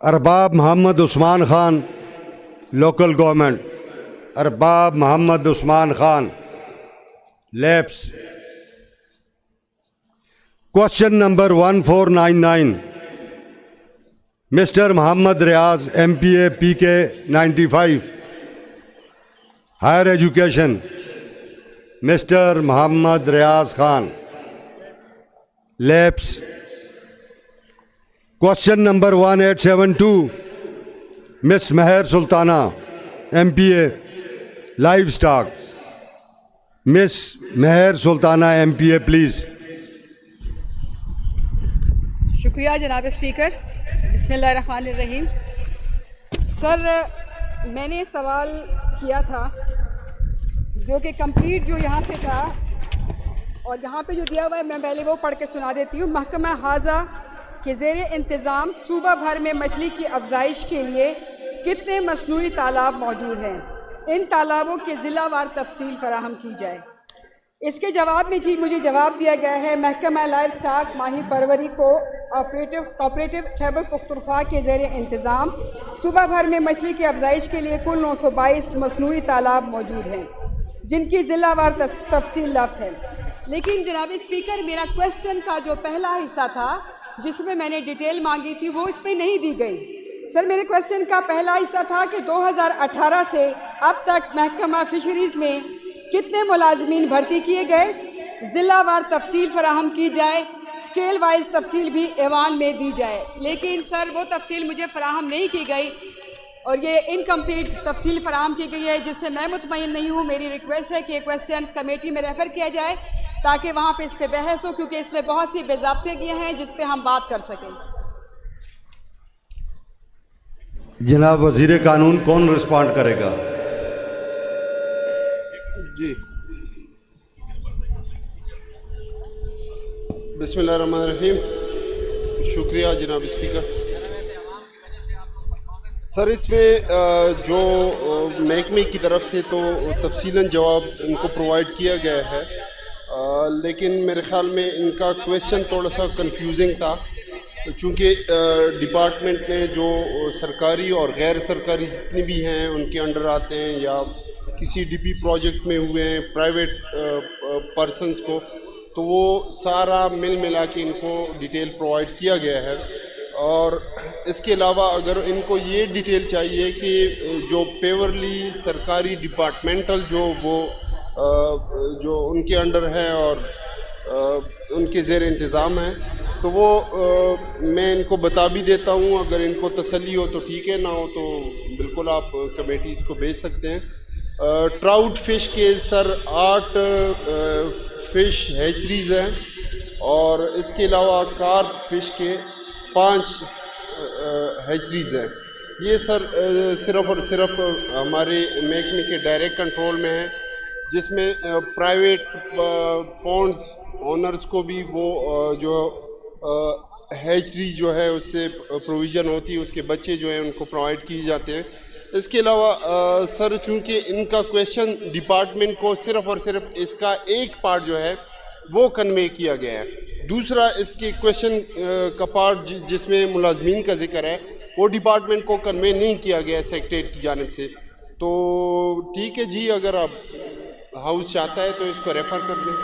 Arbab Mohammad Usman Khan, local government. Arbab Mohammad Usman Khan, lapse. Question number 1499, mister Mohammad Riaz, MPA PK 95, higher education. Mister Mohammad Riaz Khan, lapse. Question number 1872, miss Mehr Sultana, MPA livestock. Miss Mehr Sultana, MPA, please. शुक्रिया जनाब speaker. बिस्मिल्लाहिर्रहमानिर्रहीम. Sir, मैंने सवाल किया था जो कि कंप्लीट जो यहाँ से था और यहाँ पे जो दिया हुआ है मैं पहले वो पढ़ के सुना देती हूँ. महकमा हाजा के ज़ेर इंतज़ाम सूबा भर में मछली की अफजाइश के लिए कितने मसनूई तालाब मौजूद हैं? इन तालाबों के ज़िलावार तफसील फराहम की जाए. इसके जवाब में जी मुझे जवाब दिया गया है महकमा लाइव स्टॉक माही परवरी को कोऑपरेटिव खैबर पख्तूनख्वा के ज़ेर इंतज़ाम सूबा भर में मछली की अफजाइश के लिए कुल 922 मसनूई तालाब मौजूद हैं जिनकी ज़िलावार तफसील लफ है. लेकिन जनाब स्पीकर, मेरा क्वेश्चन का जो पहला हिस्सा था जिसमें मैंने डिटेल मांगी थी वो इसमें नहीं दी गई. सर, मेरे क्वेश्चन का पहला हिस्सा था कि 2018 से अब तक महकमा फिशरीज़ में कितने मुलाजमीन भर्ती किए गए, ज़िलावार तफसील फराहम की जाए, स्केल वाइज तफसील भी ऐवान में दी जाए. लेकिन सर वो तफसील मुझे फराहम नहीं की गई और ये इनकम्प्लीट तफसील फराहम की गई है जिससे मैं मुतमईन नहीं हूँ. मेरी रिक्वेस्ट है कि ये क्वेश्चन कमेटी में रेफ़र किया जाए ताकि वहाँ पे इस पर बहस हो, क्योंकि इसमें बहुत सी बेज़ाब्तियाँ हैं जिस पे हम बात कर सकें. जनाब वज़ीर कानून, कौन रिस्पॉन्ड करेगा? जी, बिस्मिल्लाहिर्रहमानिर्रहीम. शुक्रिया जनाब स्पीकर. सर, इसमें जो महकमे की तरफ से तो तफसीलन जवाब इनको प्रोवाइड किया गया है, लेकिन मेरे ख़्याल में इनका क्वेश्चन थोड़ा सा कंफ्यूजिंग था चूँकि डिपार्टमेंट ने जो सरकारी और गैर सरकारी जितनी भी हैं उनके अंडर आते हैं या किसी DP प्रोजेक्ट में हुए हैं प्राइवेट पर्सनस को, तो वो सारा मिल मिला के इनको डिटेल प्रोवाइड किया गया है. और इसके अलावा अगर इनको ये डिटेल चाहिए कि जो पेवरली सरकारी डिपार्टमेंटल जो उनके अंडर है और उनके ज़ेर इंतज़ाम है, तो वो मैं इनको बता भी देता हूँ. अगर इनको तसल्ली हो तो ठीक है, ना हो तो बिल्कुल आप कमेटीज़ को भेज सकते हैं. ट्राउट फ़िश के सर 8 फ़िश हैचरीज़ हैं और इसके अलावा कार्प फ़िश के 5 हैचरीज़ हैं. ये सर सिर्फ़ और सिर्फ हमारे महकमे के डायरेक्ट कंट्रोल में है, जिसमें प्राइवेट पॉन्ड्स ओनर्स को भी वो जो हैचरी जो है उससे प्रोविज़न होती है, उसके बच्चे जो हैं उनको प्रोवाइड किए जाते हैं. इसके अलावा सर, चूँकि इनका क्वेश्चन डिपार्टमेंट को सिर्फ़ और सिर्फ इसका एक पार्ट जो है वो कन्वे किया गया है, दूसरा इसके क्वेश्चन का पार्ट जिसमें मुलाजमीन का जिक्र है वो डिपार्टमेंट को कन्वे नहीं किया गया है सेक्रेटरीट की जानिब से. तो ठीक है जी, अगर आप हाउस चाहता है तो इसको रेफ़र कर दें.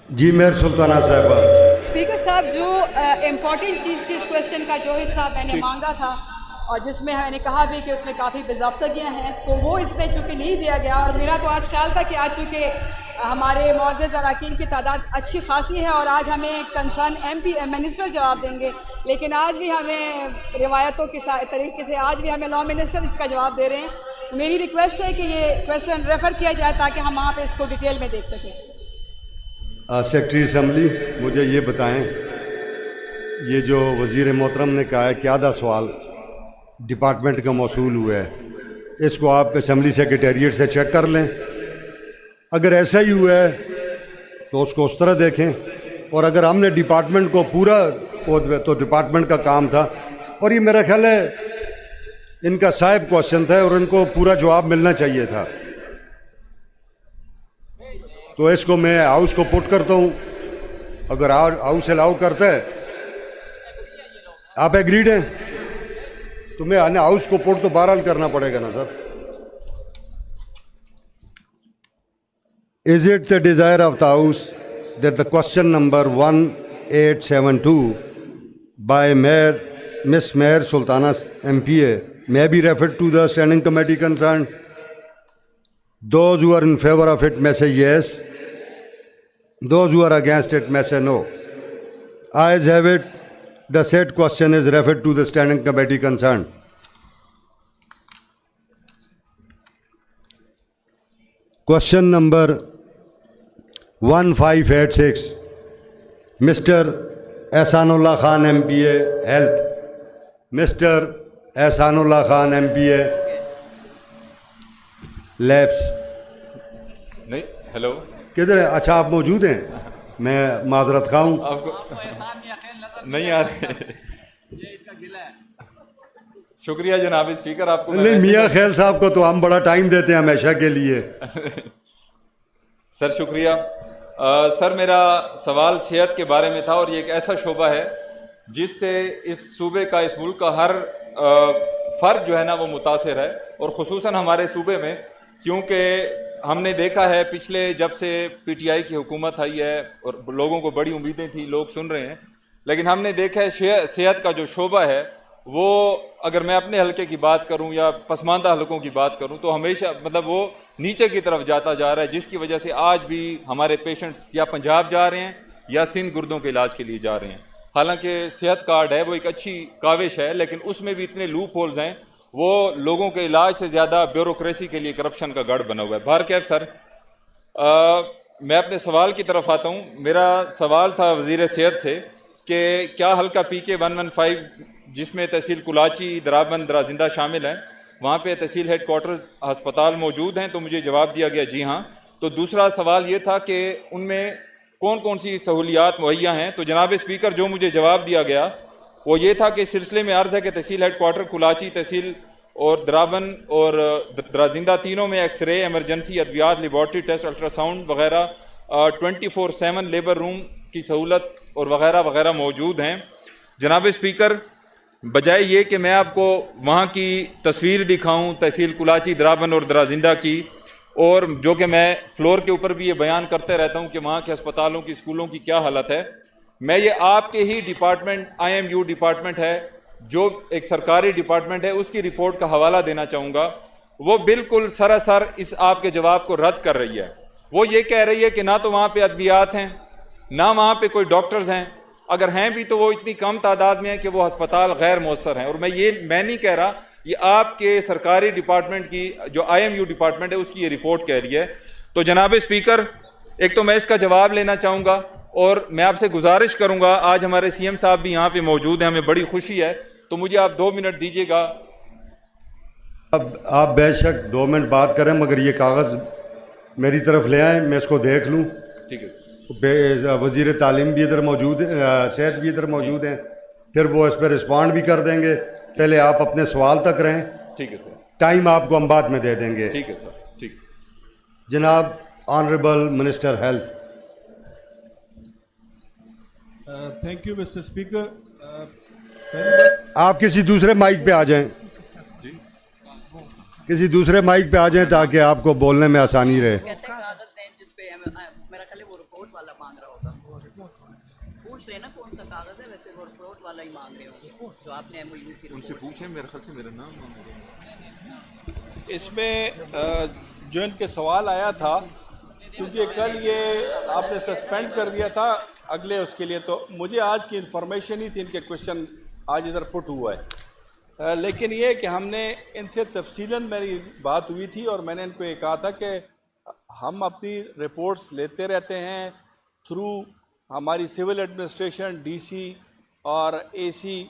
जी महर सुल्ताना साहिबा. स्पीकर साहब, जो इम्पॉर्टेंट चीज़ थी इस क्वेश्चन का जो हिस्सा मैंने मांगा था और जिसमें मैंने कहा भी कि उसमें काफ़ी बेज़ाब्तियाँ हैं, तो वो इसमें चूँकि नहीं दिया गया. और मेरा तो आज ख्याल था कि आज चूँकि हमारे मुअज़्ज़ज़ अरकान की तादाद अच्छी खासी है और आज हमें कंसर्न MP मिनिस्टर जवाब देंगे, लेकिन आज भी हमें रिवायतों के तरीके से आज भी हमें लॉ मिनिस्टर इसका जवाब दे रहे हैं. मेरी रिक्वेस्ट है कि ये क्वेश्चन रेफ़र किया जाए ताकि हम वहाँ पर इसको डिटेल में देख सकें. सेक्रेटरी असम्बली, मुझे ये बताएं, ये जो वज़ीर मोहतरम ने कहा है कि आधा सवाल डिपार्टमेंट का मौसूल हुआ है, इसको आप असम्बली सेक्रेटेरिएट से चेक कर लें. अगर ऐसा ही हुआ है तो उसको उस तरह देखें, और अगर हमने डिपार्टमेंट को पूरा तो डिपार्टमेंट का काम था, और ये मेरा ख्याल है इनका साहिब क्वेश्चन था और इनको पूरा जवाब मिलना चाहिए था. तो इसको मैं हाउस को पुट करता हूँ. अगर हाउस अलाउ करता है, आप एग्रीड हैं, तुम्हें आने हाउस को पुट तो बहरहाल करना पड़ेगा ना sir. Is it the desire of the House that the question number 1872 by Miss Mayor Sultana MPA may be referred to the standing committee concerned? Those who are in favor of it may say yes. Those who are against it may say no. Ayes have it. The said question is referred to the standing committee concerned. Question number 1586, Mr. Ehsanullah Khan MPA Health. Mr. Ehsanullah Khan MPA Labs. नहीं, hello, किधर है? अच्छा, आप मौजूद हैं, मैं माजरत खा हूँ। आपको नहीं आ रहे? शुक्रिया जनाब स्पीकर, आपको नहीं, मियाँ खैल साहब को तो हम बड़ा टाइम देते हैं हमेशा के लिए। सर शुक्रिया। सर मेरा सवाल सेहत के बारे में था और ये एक ऐसा शोबा है जिससे इस सूबे का, इस मुल्क का हर फ़र्द जो है ना वो मुतासिर है, और ख़ुसूसन हमारे सूबे में, क्योंकि हमने देखा है पिछले जब से पीटीआई की हुकूमत आई है और लोगों को बड़ी उम्मीदें थी, लोग सुन रहे हैं, लेकिन हमने देखा है सेहत का जो शोबा है वो, अगर मैं अपने हलके की बात करूं या पसमानदा हलकों की बात करूं, तो हमेशा मतलब वो नीचे की तरफ जाता जा रहा है, जिसकी वजह से आज भी हमारे पेशेंट्स या पंजाब जा रहे हैं या सिंध गुर्दों के इलाज के लिए जा रहे हैं। हालांकि सेहत कार्ड है वो एक अच्छी काविश है, लेकिन उसमें भी इतने लूप होल्स हैं, वो लोगों के इलाज से ज़्यादा ब्यूरोक्रेसी के लिए करप्शन का गढ़ बना हुआ है। बाहर कैफ सर, मैं अपने सवाल की तरफ आता हूँ। मेरा सवाल था वज़ीर सेहत से कि क्या हल्का PK 115 जिसमें तहसील कुलाची, दराबंद, दराजिंदा शामिल हैं, वहाँ पे तहसील हेड क्वार्टर्स अस्पताल मौजूद हैं? तो मुझे जवाब दिया गया जी हाँ। तो दूसरा सवाल ये था कि उनमें कौन कौन सी सहूलियात मुहैया हैं? तो जनाब स्पीकर जो मुझे जवाब दिया गया वो ये था कि इस सिलसिले में अर्ज़ है कि तहसील हेड क्वार्टर कुलाची, तहसील और दराबंद और दराजिंदा तीनों में एक्सरे, एमरजेंसी, अद्वियात, लेबॉर्ट्री टेस्ट, अल्ट्रासाउंड वगैरह 24/7 लेबर रूम की सहूलत और वगैरह वगैरह मौजूद हैं। जनाब स्पीकर, बजाय ये कि मैं आपको वहाँ की तस्वीर दिखाऊं तहसील कुलाची, दराबंद और दराजिंदा की, और जो कि मैं फ्लोर के ऊपर भी ये बयान करते रहता हूँ कि वहाँ के अस्पतालों की, स्कूलों की क्या हालत है, मैं ये आपके ही डिपार्टमेंट IMU डिपार्टमेंट है, जो एक सरकारी डिपार्टमेंट है, उसकी रिपोर्ट का हवाला देना चाहूँगा। वो बिल्कुल सरासर इस आपके जवाब को रद्द कर रही है। वो ये कह रही है कि ना तो वहाँ पे अद्वियात हैं, ना वहाँ पे कोई डॉक्टर्स हैं, अगर हैं भी तो वो इतनी कम तादाद में है कि वो अस्पताल गैर मौसर हैं। और मैं नहीं कह रहा, ये आपके सरकारी डिपार्टमेंट की जो IMU डिपार्टमेंट है उसकी ये रिपोर्ट कह रही है। तो जनाब स्पीकर, एक तो मैं इसका जवाब लेना चाहूँगा और मैं आपसे गुजारिश करूँगा, आज हमारे CM साहब भी यहाँ पे मौजूद हैं, हमें बड़ी खुशी है, तो मुझे आप 2 मिनट दीजिएगा। अब आप बेशक 2 मिनट बात करें, मगर ये कागज़ मेरी तरफ ले आएँ, मैं इसको देख लूँ। ठीक है। वज़ीर तालीम भी इधर मौजूद है, सेहत भी इधर मौजूद हैं, फिर वो इस पर रिस्पॉन्ड भी कर देंगे। पहले आप अपने सवाल तक रहें। ठीक है सर। टाइम आपको हम बाद में दे देंगे। ठीक है सर। ठीक। जनाब honourable minister health. Thank you mister speaker. आप किसी दूसरे माइक पे आ जाएं, किसी दूसरे माइक पे आ जाएं ताकि आपको बोलने में आसानी रहे। मेरा ख्याल वो रिपोर्ट वाला मांग रहा होगा, पूछ रहे ना कौन सा कागज है, वैसे वो रिपोर्ट वाला ही मांग रहे हो जो आपने MOU की उनसे पूछें, मेरे ख्याल से मेरा नाम इसमें जो इनके सवाल आया था, क्योंकि कल ये आपने सस्पेंड कर दिया था अगले उसके लिए, तो मुझे आज की इन्फॉर्मेशन ही थी, इनके क्वेश्चन आज इधर पुट हुआ है, लेकिन ये कि हमने इनसे तफसीलन मेरी बात हुई थी और मैंने इनको ये कहा था कि हम अपनी रिपोर्ट्स लेते रहते हैं थ्रू हमारी सिविल एडमिनिस्ट्रेशन, DC और AC।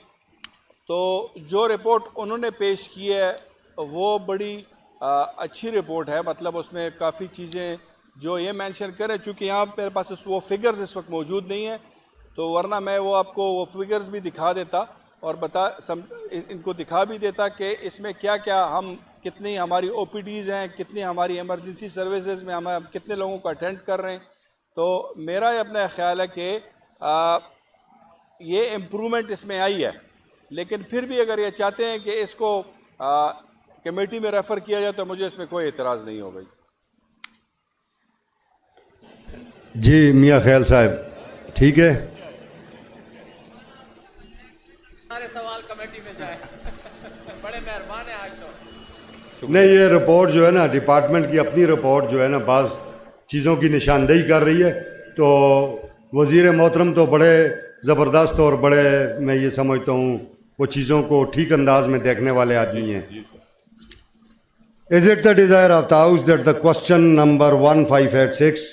तो जो रिपोर्ट उन्होंने पेश की है वो बड़ी अच्छी रिपोर्ट है, मतलब उसमें काफ़ी चीज़ें जो ये मेंशन करें, चूँकि यहाँ मेरे पास वो फिगर्स इस वक्त मौजूद नहीं है, तो वरना मैं वो आपको वो फिगर्स भी दिखा देता और इनको दिखा भी देता कि इसमें क्या क्या हम, कितनी हमारी OPDs हैं, कितनी हमारी इमरजेंसी सर्विसेज में हम कितने लोगों को अटेंड कर रहे हैं। तो मेरा अपना ख्याल है कि ये इम्प्रूवमेंट इसमें आई है, लेकिन फिर भी अगर ये चाहते हैं कि इसको कमेटी में रेफ़र किया जाए तो मुझे इसमें कोई एतराज़ नहीं होगा। जी मियाँ ख्याल साहब, ठीक है। सारे सवाल कमेटी में जाए। बड़े मेहरबान है आज तो। नहीं, ये रिपोर्ट जो है ना, डिपार्टमेंट की अपनी रिपोर्ट जो है ना, बाज़ चीज़ों की निशानदेही कर रही है। तो वज़ीर मोहतरम तो बड़े ज़बरदस्त और बड़े, मैं ये समझता हूँ, वो चीज़ों को ठीक अंदाज में देखने वाले आदमी हैं। Is it the desire of the house that the question number 1586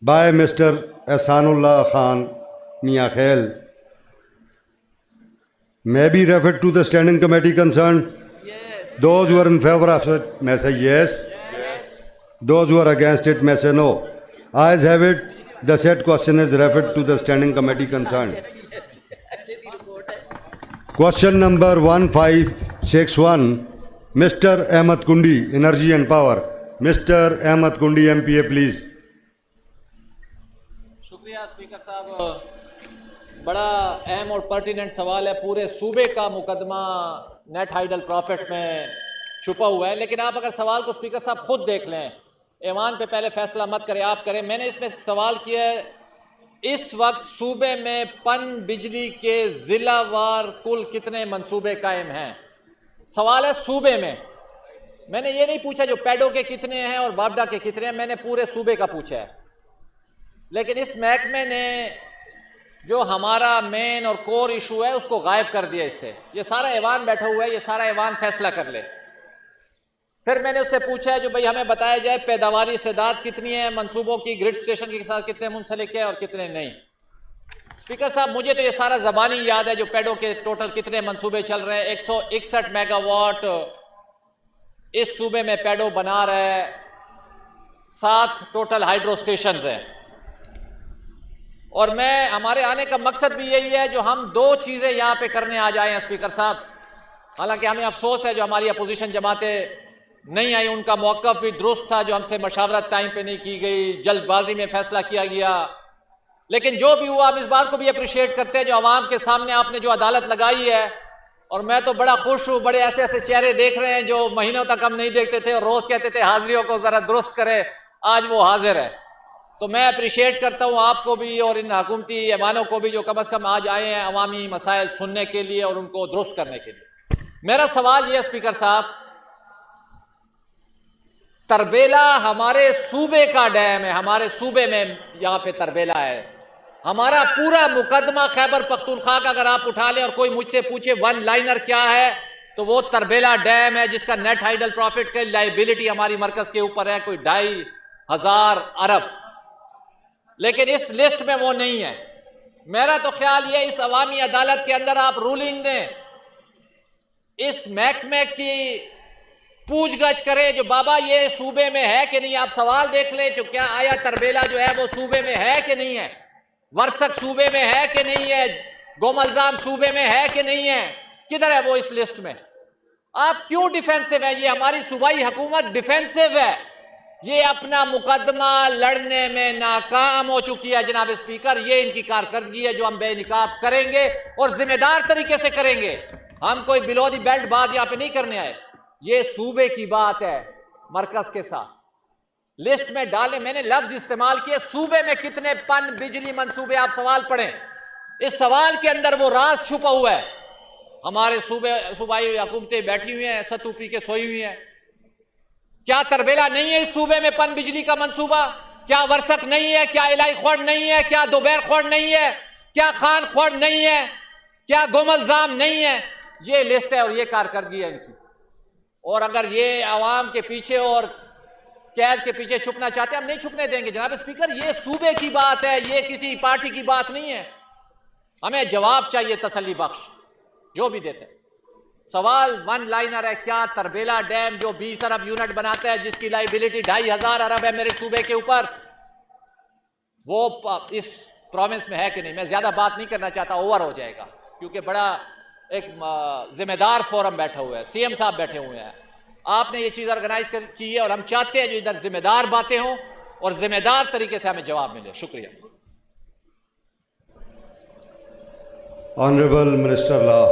by mister Ehsanullah Khan Mian Khel may be referred to the standing committee concerned? Yes. Those who are in favor of it may say yes. Those who are against it may say no. Ayes have it. The said question is referred to the standing committee concerned. अच्छी सी report है। Question number 1561, Mr. Ahmed Kundi, Energy and Power. Mr. Ahmed Kundi, MPA, please. शुक्रिया speaker साहब। बड़ा अहम और pertinent सवाल है। पूरे सूबे का मुकदमा नेट हाइडल प्रॉफिट में छुपा हुआ है, लेकिन आप अगर सवाल को स्पीकर साहब खुद देख लें, ऐवान पे पहले फैसला मत करें, आप करें। मैंने इसमें सवाल किया है, इस वक्त सूबे में पन बिजली के ज़िलावार कुल कितने मंसूबे कायम हैं? सवाल है सूबे में। मैंने ये नहीं पूछा जो पैडो के कितने हैं और बाबडा के कितने हैं, मैंने पूरे सूबे का पूछा है। लेकिन इस महकमे ने जो हमारा मेन और कोर इशू है उसको गायब कर दिया इससे। ये सारा ऐवान बैठा हुआ है, ये सारा ऐवान फैसला कर ले। फिर मैंने उससे पूछा है जो भाई हमें बताया जाए पैदावारी इस्तेदाद कितनी है, मंसूबों की ग्रिड स्टेशन के साथ कितने मुंसलिक है और कितने नहीं। स्पीकर साहब, मुझे तो ये सारा ज़बानी याद है जो पैडो के टोटल कितने मंसूबे चल रहे हैं। 161 मेगावाट इस सूबे में पैडो बना रहा है, 7 टोटल हाइड्रो स्टेशन हैं। और मैं, हमारे आने का मकसद भी यही है जो हम 2 चीज़ें यहाँ पे करने आ जाए हैं स्पीकर साहब। हालांकि हमें अफसोस है जो हमारी अपोजिशन जमातें नहीं आई, उनका मौक़िफ़ भी दुरुस्त था, जो हमसे मशावरत टाइम पे नहीं की गई, जल्दबाजी में फैसला किया गया। लेकिन जो भी हुआ, हम इस बात को भी अप्रिशिएट करते हैं जो आवाम के सामने आपने जो अदालत लगाई है। और मैं तो बड़ा खुश हूँ, बड़े ऐसे ऐसे चेहरे देख रहे हैं जो महीनों तक हम नहीं देखते थे और रोज़ कहते थे हाजिरियों को ज़रा दुरुस्त करे, आज वो हाजिर है। तो मैं अप्रिशिएट करता हूँ आपको भी और इन हुकूमती ऐवानों को भी जो कम अज़ कम आज आए हैं अवामी मसाइल सुनने के लिए और उनको दुरुस्त करने के लिए। मेरा सवाल ये है स्पीकर साहब, तरबेला हमारे सूबे का डैम है, हमारे सूबे में यहाँ पे तरबेला है। हमारा पूरा मुकदमा खैबर पख्तूनख्वा का अगर आप उठा लें और कोई मुझसे पूछे वन लाइनर क्या है, तो वो तरबेला डैम है जिसका नेट हाइडल प्रॉफिट की लाइबिलिटी हमारी मरकज के ऊपर है कोई 2,500 अरब। लेकिन इस लिस्ट में वो नहीं है। मेरा तो ख्याल ये, इस अवामी अदालत के अंदर आप रूलिंग दें, इस महकमे की पूछगछ करें जो बाबा ये सूबे में है कि नहीं। आप सवाल देख लें जो क्या आया तरबेला जो है वो सूबे में है कि नहीं है, वर्सक सूबे में है कि नहीं है, गोमलजाम सूबे में है कि नहीं है, किधर है वो इस लिस्ट में? आप क्यों डिफेंसिव है? ये हमारी सूबाई हुकूमत डिफेंसिव है, ये अपना मुकदमा लड़ने में नाकाम हो चुकी है जनाब स्पीकर। ये इनकी कारकर्दगी है जो हम बेनिकाब करेंगे और जिम्मेदार तरीके से करेंगे। हम कोई बिलो दी बेल्ट बात यहाँ पे नहीं करने आए। ये सूबे की बात है, मरकज के साथ लिस्ट में डालें। मैंने लफ्ज इस्तेमाल किए, सूबे में कितने पन बिजली मंसूबे, आप सवाल पढ़ें। इस सवाल के अंदर वो राज छुपा हुआ है। हमारे सूबाई हुकूमतें बैठी हुई हैं, सत्तू पी के सोई हुई हैं। क्या तरबेला नहीं है इस सूबे में पन बिजली का मंसूबा? क्या वर्सक नहीं है? क्या इलाई खोड़ नहीं है? क्या दोबैर खोड़ नहीं है? क्या खान खोड़ नहीं है? क्या गोमलजाम नहीं है? ये लिस्ट है और ये कारकर्दगी है इनकी। और अगर ये आवाम के पीछे और कैद के पीछे छुपना चाहते हैं, हम नहीं छुपने देंगे जनाब स्पीकर। ये सूबे की बात है, ये किसी पार्टी की बात नहीं है। हमें जवाब चाहिए तसल्ली बख्श, जो भी देते हैं। सवाल वन लाइनर है, क्या तरबेला डैम जो 20 अरब यूनिट बनाता है, जिसकी लाइबिलिटी 2,500 अरब है मेरे सूबे के ऊपर, वो इस प्रोविंस में है कि नहीं? मैं ज्यादा बात नहीं करना चाहता, ओवर हो जाएगा, क्योंकि बड़ा एक जिम्मेदार फोरम बैठा हुआ है, सीएम साहब बैठे हुए हैं। आपने ये चीज ऑर्गेनाइज की है और हम चाहते हैं जो इधर जिम्मेदार बातें हों और जिम्मेदार तरीके से हमें जवाब मिले। शुक्रिया। Honorable Minister Law.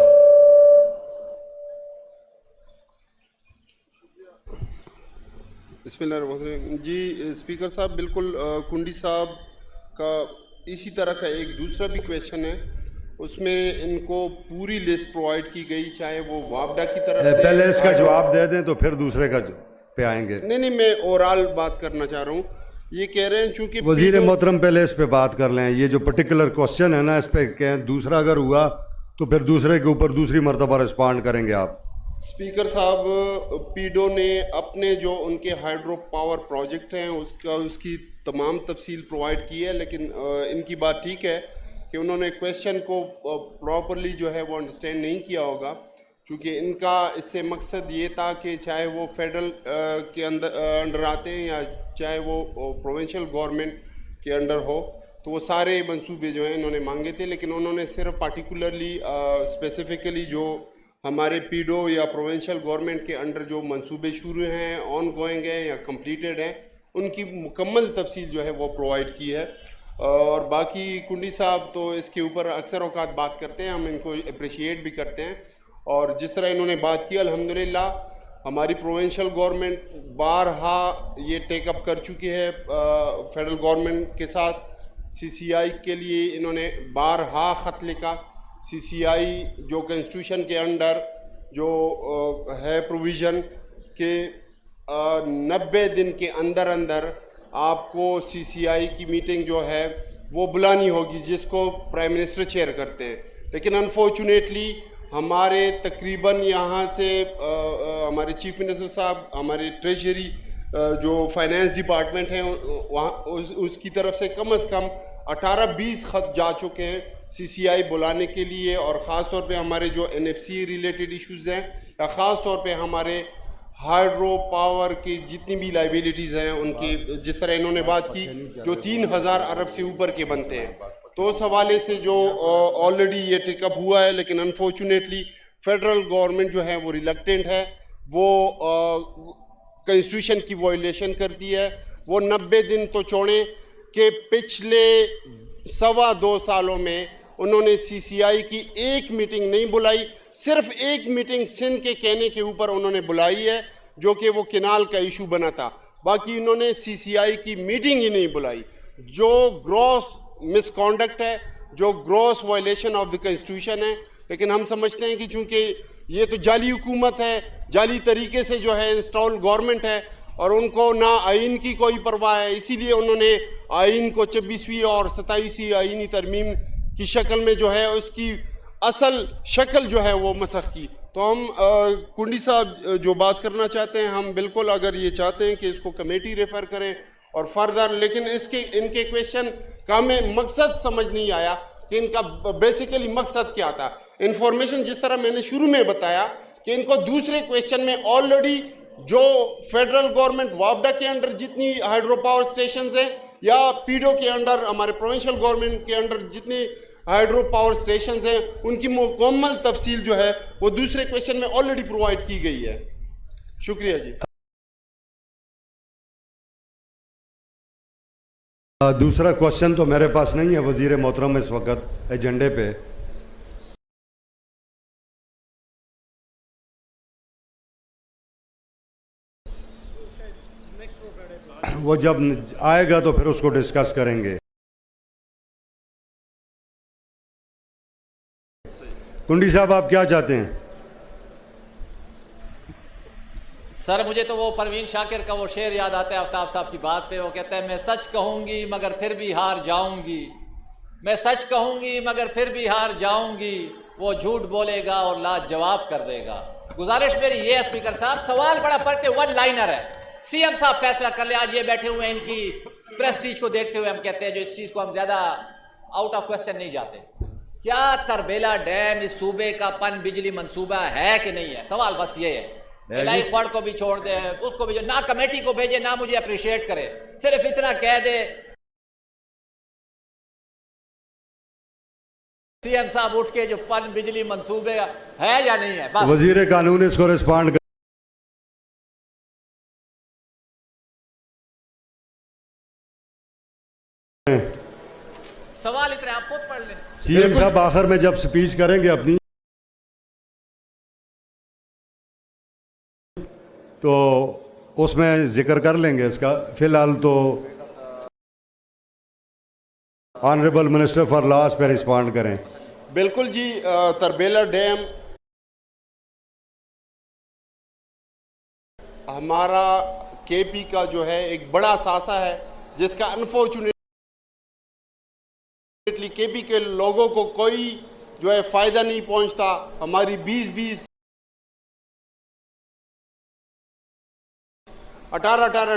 बिस्मिल्लाहिर्रहमानिर्रहीम। जी स्पीकर साहब, बिल्कुल कुंडी साहब का इसी तरह का एक दूसरा भी क्वेश्चन है, उसमें इनको पूरी लिस्ट प्रोवाइड की गई, चाहे वो वापडा की तरफ से। पहले इसका जवाब दे दें तो फिर दूसरे का पे आएंगे। नहीं, मैं ओवरऑल बात करना चाह रहा हूँ। ये कह रहे हैं चूंकि वजीर मोहतरम पहले इस पे बात कर लें, ये जो पर्टिकुलर क्वेश्चन है ना, इस पे कहें, दूसरा अगर हुआ तो फिर दूसरे के ऊपर दूसरी मरतबा रिस्पॉन्ड करेंगे आप। स्पीकर साहब, पीडो ने अपने जो उनके हाइड्रो पावर प्रोजेक्ट हैं उसकी तमाम तफसील प्रोवाइड की है, लेकिन इनकी बात ठीक है कि उन्होंने क्वेश्चन को प्रॉपरली जो है वो अंडरस्टैंड नहीं किया होगा, क्योंकि इनका इससे मकसद ये था कि चाहे वो फेडरल के अंडर आते हैं या चाहे वो प्रोविंशियल गवर्नमेंट के अंडर हो, तो वो सारे मंसूबे जो हैं इन्होंने मांगे थे, लेकिन उन्होंने सिर्फ पार्टिकुलरली स्पेसिफिकली जो हमारे पीडो या प्रोविंशियल गवर्नमेंट के अंडर जो मंसूबे शुरू हैं, ऑन गोइंग हैं या कंप्लीटेड हैं, उनकी मुकम्मल तफसील जो है वो प्रोवाइड की है। और बाकी कुंडी साहब तो इसके ऊपर अक्सर औकात बात करते हैं, हम इनको अप्रिशिएट भी करते हैं, और जिस तरह इन्होंने बात की अल्हम्दुलिल्लाह हमारी प्रोविंशियल गवर्नमेंट बारहा ये टेकअप कर चुकी है फेडरल गवर्नमेंट के साथ। सीसीआई के लिए इन्होंने बारहा ख़त लिखा। सीसीआई जो कॉन्स्टिट्यूशन के अंडर जो है प्रोविज़न के 90 दिन के अंदर अंदर आपको सीसीआई की मीटिंग जो है वो बुलानी होगी, जिसको प्राइम मिनिस्टर चेयर करते हैं, लेकिन अनफॉर्चुनेटली हमारे तकरीबन यहाँ से हमारे चीफ मिनिस्टर साहब, हमारे ट्रेजरी जो फाइनेंस डिपार्टमेंट है वहाँ उसकी तरफ से कम 18-20 ख़त जा चुके हैं सीसीआई बुलाने के लिए, और ख़ास तौर पे हमारे जो एनएफसी रिलेटेड इश्यूज़ हैं या ख़ास तौर पे हमारे हाइड्रो पावर की जितनी भी लाइबिलिटीज़ हैं उनकी, जिस तरह इन्होंने बात की जो 3000 अरब से ऊपर के बनते हैं, तो उस हवाले से जो ऑलरेडी ये टेकअप हुआ है, लेकिन अनफॉर्चुनेटली फेडरल गवर्नमेंट जो है वो रिलक्टेंट है, वो कॉन्स्टिट्यूशन की वायलेशन करती है। वो 90 दिन तो छोड़ें कि पिछले 2.25 सालों में उन्होंने सीसीआई की एक मीटिंग नहीं बुलाई, सिर्फ एक मीटिंग सिंध के कहने के ऊपर उन्होंने बुलाई है, जो कि वो केनाल का इशू बना था। बाकी इन्होंने सीसीआई की मीटिंग ही नहीं बुलाई, जो ग्रॉस मिसकॉन्डक्ट है, जो gross violation of the constitution है। लेकिन हम समझते हैं कि चूँकि ये तो जाली हुकूमत है, जाली तरीके से जो है इंस्टॉल गवर्नमेंट है, और उनको ना आइन की कोई परवाह है, इसीलिए उन्होंने आइन को 26वीं और 27वीं आइनी तरमीम की शक्ल में जो है उसकी असल शक्ल जो है वो मसख की। तो हम कुंडी साहब जो बात करना चाहते हैं, हम बिल्कुल अगर ये चाहते हैं कि इसको कमेटी रेफ़र करें और फर्दर, लेकिन इनके क्वेश्चन का हमें मकसद समझ नहीं आया कि इनका बेसिकली मकसद क्या था। इंफॉर्मेशन जिस तरह मैंने शुरू में बताया कि इनको दूसरे क्वेश्चन में ऑलरेडी जो फेडरल गवर्नमेंट वापडा के अंडर जितनी हाइड्रो पावर स्टेशंस हैं या पीडो के अंडर हमारे प्रोविंशियल गवर्नमेंट के अंडर जितनी हाइड्रो पावर स्टेशंस हैं, उनकी मुकम्मल तफसील जो है वो दूसरे क्वेश्चन में ऑलरेडी प्रोवाइड की गई है। शुक्रिया जी। दूसरा क्वेश्चन तो मेरे पास नहीं है वजीर मोहतरम इस वक्त एजेंडे पे। वो जब आएगा तो फिर उसको डिस्कस करेंगे। कुंडी साहब, आप क्या चाहते हैं? सर, मुझे तो वो परवीन शाकिर का वो शेर याद आता है आफ्ताब साहब की बात पे। वो कहता है, मैं सच कहूंगी मगर फिर भी हार जाऊंगी, मैं सच कहूंगी मगर फिर भी हार जाऊंगी, वो झूठ बोलेगा और लाजवाब कर देगा। गुजारिश मेरी ये है स्पीकर साहब, सवाल बड़ा पलटे, वन लाइनर है, सीएम साहब फैसला कर ले। आज ये बैठे हुए हैं, इनकी प्रेस्टीज को देखते हुए हम कहते हैं जो इस चीज को हम ज्यादा आउट ऑफ क्वेश्चन नहीं जाते। क्या तरबेला डैम इस सूबे का पन बिजली मंसूबा है कि नहीं है? सवाल बस ये है। इलाही फड़ को भी छोड़ दे, उसको भी, ना कमेटी को भेजे, ना मुझे अप्रिशिएट करे, सिर्फ इतना कह दे सीएम साहब उठ के जो पन बिजली मंसूबे है या नहीं है, बस। वजीर कानून इसको रिस्पॉन्ड सवाल इतने आप खुद पढ़ लें। सीएम साहब आखिर में जब स्पीच करेंगे अपनी तो उसमें जिक्र कर लेंगे इसका। फिलहाल तो ऑनरेबल मिनिस्टर फॉर लॉस पे रिस्पॉन्ड करें। बिल्कुल जी, तरबेला डैम हमारा केपी का जो है एक बड़ा सासा है, जिसका अनफॉर्चुनेटली केपी के लोगों को कोई जो है फ़ायदा नहीं पहुंचता। हमारी 20-20 18-18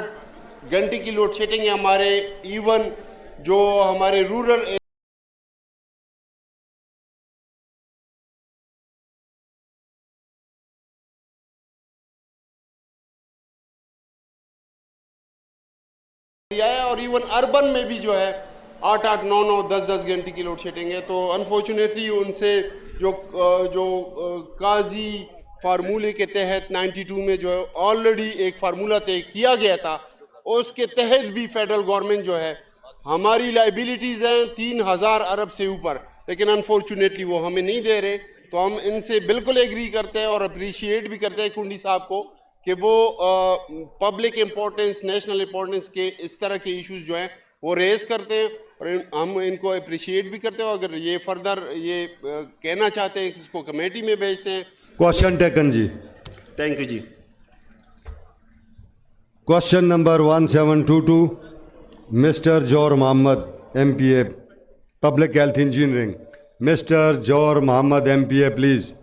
घंटे की लोड शेडिंग है हमारे, इवन जो हमारे रूरल है और इवन अर्बन में भी जो है 8-8, 9-9, 10-10 घंटे की लोड शेडिंग है। तो अनफॉर्चुनेटली उनसे जो काजी फार्मूले के तहत 92 में जो है ऑलरेडी एक फार्मूला तय किया गया था, उसके तहत भी फेडरल गवर्नमेंट जो है हमारी लाइबिलिटीज़ हैं 3000 अरब से ऊपर, लेकिन अनफॉर्चुनेटली वो हमें नहीं दे रहे। तो हम इनसे बिल्कुल एग्री करते हैं और अप्रिशिएट भी करते हैं कुंडी साहब को कि वो पब्लिक इम्पोर्टेंस, नेशनल इम्पोर्टेंस के इस तरह के इश्यूज जो हैं वो रेज करते हैं और हम इनको अप्रिशिएट भी करते हैं। अगर ये फर्दर ये कहना चाहते हैं कि इसको कमेटी में भेजते हैं। Question taken ji. Thank you ji. Question number 1722, mister Jauhar Mohammad MPA, public health engineering. Mister Jauhar Mohammad MPA, please.